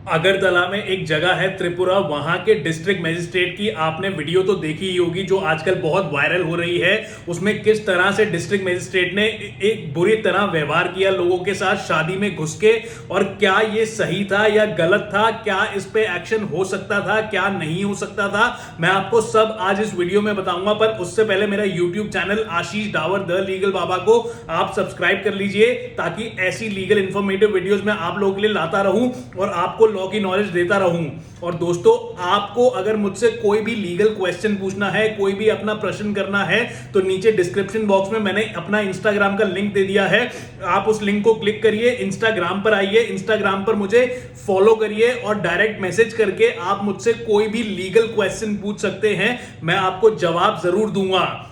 अगरतला में एक जगह है त्रिपुरा, वहां के डिस्ट्रिक्ट मजिस्ट्रेट की आपने वीडियो तो देखी ही होगी जो आजकल बहुत वायरल हो रही है। उसमें किस तरह से डिस्ट्रिक्ट मजिस्ट्रेट ने एक बुरी तरह व्यवहार किया लोगों के साथ शादी में घुस के, और क्या ये सही था या गलत था, क्या इस पे एक्शन हो सकता था, क्या नहीं हो सकता था, मैं आपको सब आज इस वीडियो में बताऊंगा। पर उससे पहले मेरा YouTube channel Ashish Dawar the Legal Baba को आप सब्सक्राइब कर लीजिए, ताकि ऐसी लीगल इंफॉर्मेटिव वीडियोस मैं आप लोगों के लिए लाता रहूं और आपको लॉ की नॉलेज देता रहूं। और दोस्तों, आपको अगर मुझसे कोई भी लीगल क्वेश्चन पूछना है, कोई भी अपना प्रश्न करना है, तो नीचे डिस्क्रिप्शन बॉक्स में मैंने अपना इंस्टाग्राम का लिंक दे दिया है। आप उस लिंक को क्लिक करिए, इंस्टाग्राम पर आइए, इंस्टाग्राम पर मुझे फॉलो करिए और डायरेक्ट मैसेज करके आप मुझसे कोई भी लीगल क्वेश्चन पूछ सकते हैं, मैं आपको जवाब जरूर दूंगा।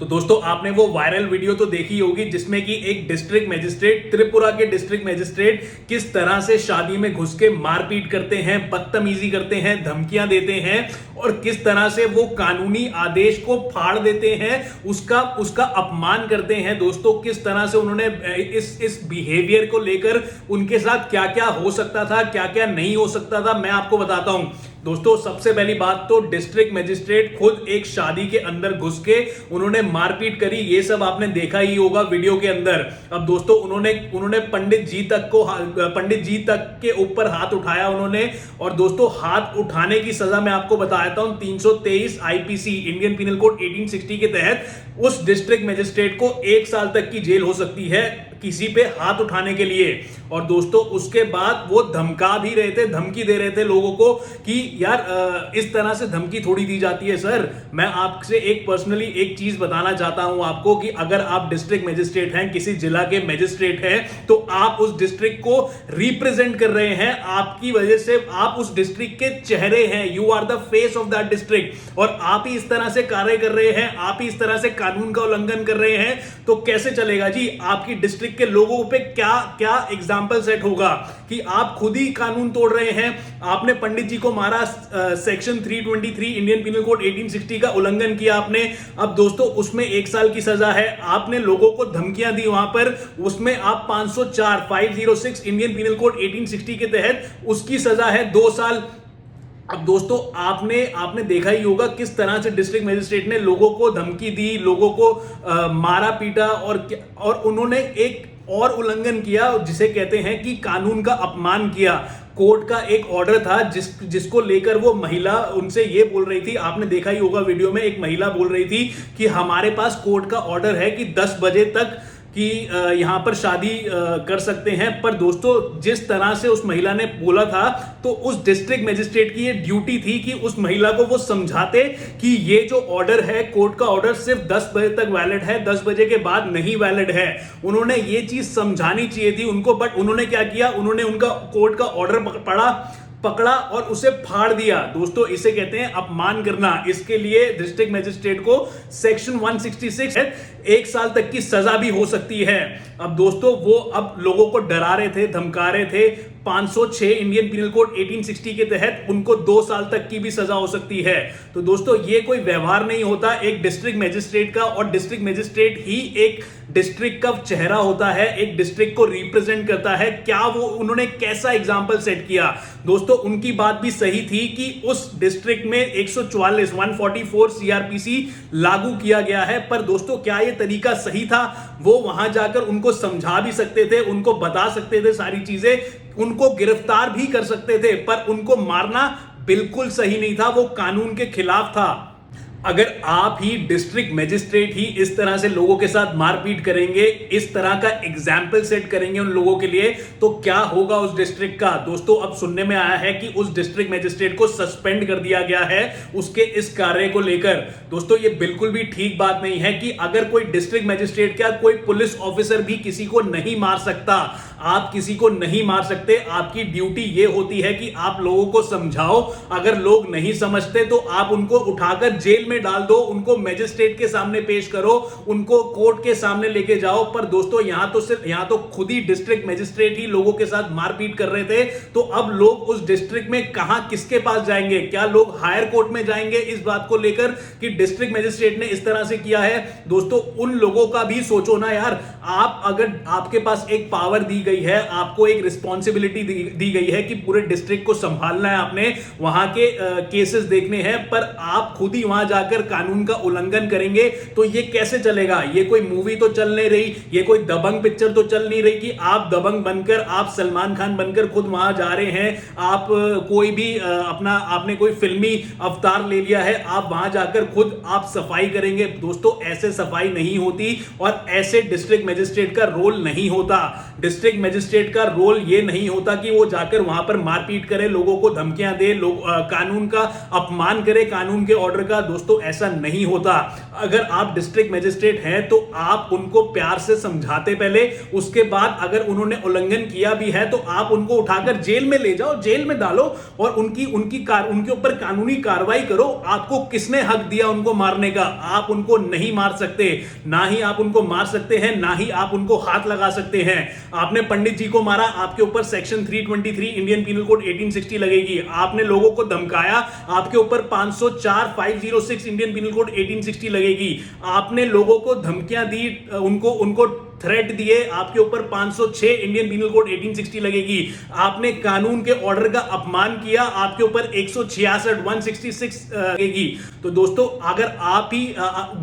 तो दोस्तों, आपने वो वायरल वीडियो तो देखी होगी जिसमें कि एक डिस्ट्रिक्ट मजिस्ट्रेट, त्रिपुरा के डिस्ट्रिक्ट मजिस्ट्रेट किस तरह से शादी में घुस के मारपीट करते हैं, बदतमीजी करते हैं, धमकियां देते हैं और किस तरह से वो कानूनी आदेश को फाड़ देते हैं, उसका अपमान करते हैं। दोस्तों, किस तरह से उन्होंने इस बिहेवियर को लेकर उनके साथ क्या क्या हो सकता था, क्या क्या नहीं हो सकता था, मैं आपको बताता हूं। दोस्तों, सबसे पहली बात तो डिस्ट्रिक्ट मजिस्ट्रेट खुद एक शादी के अंदर घुस के उन्होंने मारपीट करी, ये सब आपने देखा ही होगा वीडियो के अंदर। अब दोस्तों, उन्होंने पंडित जी तक के ऊपर हाथ उठाया उन्होंने। और दोस्तों, हाथ उठाने की सजा मैं आपको बताता हूं, 323 आईपीसी इंडियन पिनल कोड 1860 के तहत उस डिस्ट्रिक्ट मजिस्ट्रेट को 1 साल तक की जेल हो सकती है किसी पे हाथ उठाने के लिए। और दोस्तों, उसके बाद वो धमका भी रहे थे, धमकी दे रहे थे लोगों को कि यार इस तरह से धमकी थोड़ी दी जाती है सर। मैं आपसे एक पर्सनली एक चीज बताना चाहता हूं आपको कि अगर आप डिस्ट्रिक्ट मजिस्ट्रेट हैं, किसी जिला के मजिस्ट्रेट हैं, तो आप उस डिस्ट्रिक्ट को रिप्रेजेंट कर रहे हैं, आपकी वजह से आप उस डिस्ट्रिक्ट के चेहरे हैं, you are the face of that district. और आप ही इस तरह से कार्य कर रहे हैं, आप ही इस तरह से कानून का उल्लंघन कर रहे हैं, तो कैसे चलेगा जी? आपकी डिस्ट्रिक्ट के लोगों पे क्या क्या एग्जाम्पल सेट होगा कि आप खुद ही कानून तोड़ रहे हैं। आपने पंडित जी को मारा, सेक्शन 323 इंडियन पिनल कोड 1860 का उल्लंघन किया आपने। अब दोस्तों, उसमें 1 साल की सजा है। आपने लोगों को धमकियां दी वहां पर, उसमें आप 506 इंडियन पिनल कोड 1860 के तहत उसकी सजा है 2 साल। अब दोस्तों, आपने देखा ही होगा किस तरह से डिस्ट्रिक्ट मजिस्ट्रेट ने लोगों को धमकी दी, लोगों को मारा पीटा, और उन्होंने एक और उल्लंघन किया जिसे कहते हैं कि कानून का अपमान किया। कोर्ट का एक ऑर्डर था जिसको लेकर वो महिला उनसे ये बोल रही थी, आपने देखा ही होगा वीडियो में, एक महिला बोल रही थी कि हमारे पास कोर्ट का ऑर्डर है कि 10 बजे तक कि यहां पर शादी कर सकते हैं। पर दोस्तों, जिस तरह से उस महिला ने बोला था, तो उस डिस्ट्रिक्ट मजिस्ट्रेट की ये ड्यूटी थी कि उस महिला को वो समझाते कि ये जो ऑर्डर है, कोर्ट का ऑर्डर सिर्फ 10 बजे तक वैलिड है, 10 बजे के बाद नहीं वैलिड है। उन्होंने ये चीज समझानी चाहिए थी उनको, बट उन्होंने क्या किया, उन्होंने उनका कोर्ट का ऑर्डर पकड़ा और उसे फाड़ दिया। दोस्तों, इसे कहते हैं अपमान करना। इसके लिए डिस्ट्रिक्ट मजिस्ट्रेट को सेक्शन 166 है, 1 साल तक की सजा भी हो सकती है। अब दोस्तों, वो अब लोगों को डरा रहे थे, धमका रहे थे। 506 इंडियन पिनल कोड 1860 के तहत उनको 2 साल तक की भी सजा हो सकती है। तो दोस्तों, ये कोई व्यवहार नहीं होता एक डिस्ट्रिक्ट मजिस्ट्रेट का, और डिस्ट्रिक्ट मजिस्ट्रेट ही एक डिस्ट्रिक्ट का चेहरा होता है, एक डिस्ट्रिक्ट को रिप्रेजेंट करता है। क्या वो उन्होंने कैसा एग्जाम्पल सेट किया? दोस्तों, उनकी बात भी सही थी कि उस डिस्ट्रिक्ट में 144 सीआरपीसी लागू किया गया है। पर दोस्तों, क्या ये तरीका सही था? वो वहां जाकर उनको समझा भी सकते थे, उनको बता सकते थे सारी चीजें, उनको गिरफ्तार भी कर सकते थे, पर उनको मारना बिल्कुल सही नहीं था, वो कानून के खिलाफ था। अगर आप ही डिस्ट्रिक्ट मजिस्ट्रेट ही इस तरह से लोगों के साथ मारपीट करेंगे, इस तरह का एग्जाम्पल सेट करेंगे उन लोगों के लिए, तो क्या होगा उस डिस्ट्रिक्ट का? दोस्तों, अब सुनने में आया है कि उस डिस्ट्रिक्ट मजिस्ट्रेट को सस्पेंड कर दिया गया है उसके इस कार्य को लेकर। दोस्तों, ये बिल्कुल भी ठीक बात नहीं है कि अगर कोई डिस्ट्रिक्ट मजिस्ट्रेट, क्या कोई पुलिस ऑफिसर भी किसी को नहीं मार सकता। आप किसी को नहीं मार सकते, आपकी ड्यूटी ये होती है कि आप लोगों को समझाओ। अगर लोग नहीं समझते तो आप उनको उठाकर जेल में में डाल दो, उनको मैजिस्ट्रेट के सामने पेश करो, उनको कोर्ट के सामने लेके जाओ। पर दोस्तों यहां तो खुद ही डिस्ट्रिक्ट मैजिस्ट्रेट ही लोगों के साथ मारपीट कर रहे थे, तो अब लोग उस डिस्ट्रिक्ट में कहां किसके पास जाएंगे? क्या लोग हायर कोर्ट में जाएंगे इस बात को लेकर कि डिस्ट्रिक्ट मैजिस्ट्रेट ने इस तरह से किया है? दोस्तों उन लोगों का भी सोचो ना यार। आप अगर आपके पास एक पावर दी गई है, आपको एक रिस्पॉन्सिबिलिटी दी गई है कि पूरे डिस्ट्रिक्ट को संभालना है, आपने वहां के केसेस देखने हैं, पर आप खुद ही वहां जाकर कानून का उल्लंघन करेंगे तो ये कैसे चलेगा? ये कोई मूवी तो चल नहीं रही, ये कोई दबंग पिक्चर तो चल नहीं रही कि आप दबंग बनकर, आप सलमान खान बनकर खुद वहां जा रहे हैं, आप कोई भी आपने कोई फिल्मी अवतार ले लिया है, आप वहां जाकर खुद आप सफाई करेंगे। दोस्तों ऐसे सफाई नहीं होती और ऐसे डिस्ट्रिक्ट मैजिस्ट्रेट का रोल नहीं होता। डिस्ट्रिक्ट मैजिस्ट्रेट का रोल ये नहीं होता कि वो जाकर वहां पर मारपीट करे, लोगों को धमकियां दे, कानून का अपमान करे, कानून के ऑर्डर का। दोस्तों ऐसा नहीं होता। अगर आप डिस्ट्रिक्ट मैजिस्ट्रेट हैं तो आप उनको प्यार से समझाते पहले, उसके बाद अगर उन्होंने उल्लंघन किया भी है तो आप उनको उठाकर जेल में ले जाओ, जेल में डालो और उनके ऊपर कानूनी कार्रवाई करो। आपको किसने हक दिया उनको मारने का? आप उनको नहीं मार सकते, ना ही आप उनको मार सकते हैं, ना ही आप उनको हाथ लगा सकते हैं। आपने पंडित जी को मारा, आपके ऊपर सेक्शन 323 इंडियन पीनल कोड 1860 लगेगी। आपने लोगों को धमकाया, आपके ऊपर 504 506 इंडियन पीनल कोड 1860 लगेगी। आपने लोगों को धमकियां दी, उनको थ्रेट दिए, आपके ऊपर 506 इंडियन पीनल कोड 1860 लगेगी। आपने कानून के ऑर्डर का अपमान किया, आपके ऊपर 166 166 लगेगी। तो दोस्तों अगर आप ही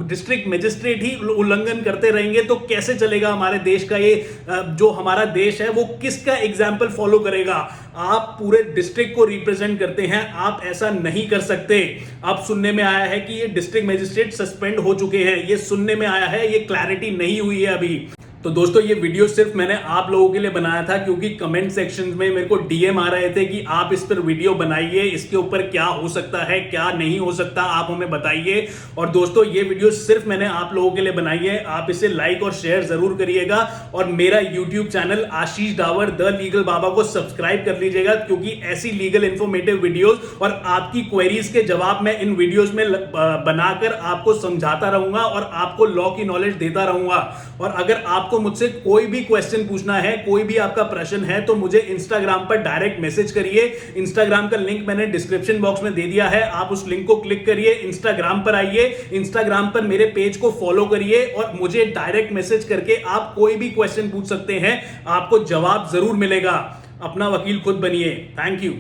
डिस्ट्रिक्ट मैजिस्ट्रेट ही उल्लंघन करते रहेंगे तो कैसे चलेगा हमारे देश का? ये जो हमारा देश है वो किसका एग्जाम्पल फॉलो करेगा? आप पूरे डिस्ट्रिक्ट को रिप्रेजेंट करते हैं, आप ऐसा नहीं कर सकते। अब सुनने में आया है कि ये डिस्ट्रिक्ट मैजिस्ट्रेट सस्पेंड हो चुके हैं, ये सुनने में आया है, ये क्लैरिटी नहीं हुई है अभी। तो दोस्तों ये वीडियो सिर्फ मैंने आप लोगों के लिए बनाया था क्योंकि कमेंट सेक्शन में मेरे को डीएम आ रहे थे कि आप इस पर वीडियो बनाइए, इसके ऊपर क्या हो सकता है क्या नहीं हो सकता आप हमें बताइए। और दोस्तों ये वीडियो सिर्फ मैंने आप लोगों के लिए बनाई है, आप इसे लाइक और शेयर जरूर करिएगा और मेरा YouTube channel Ashish Dawar the Legal Baba को सब्सक्राइब कर लीजिएगा, क्योंकि ऐसी लीगल इंफॉर्मेटिव वीडियोस और आपकी क्वेरीज के जवाब मैं इन वीडियोस में बनाकर आपको समझाता रहूंगा और आपको लॉ की नॉलेज देता रहूंगा। और अगर आपको मुझसे कोई भी क्वेश्चन पूछना है, कोई भी आपका प्रश्न है, तो मुझे इंस्टाग्राम पर डायरेक्ट मैसेज करिए। इंस्टाग्राम का लिंक मैंने डिस्क्रिप्शन बॉक्स में दे दिया है, आप उस लिंक को क्लिक करिए, इंस्टाग्राम पर आइए, इंस्टाग्राम पर मेरे पेज को फॉलो करिए और मुझे डायरेक्ट मैसेज करके आप कोई भी क्वेश्चन पूछ सकते हैं, आपको जवाब जरूर मिलेगा। अपना वकील खुद बनिए। Thank you.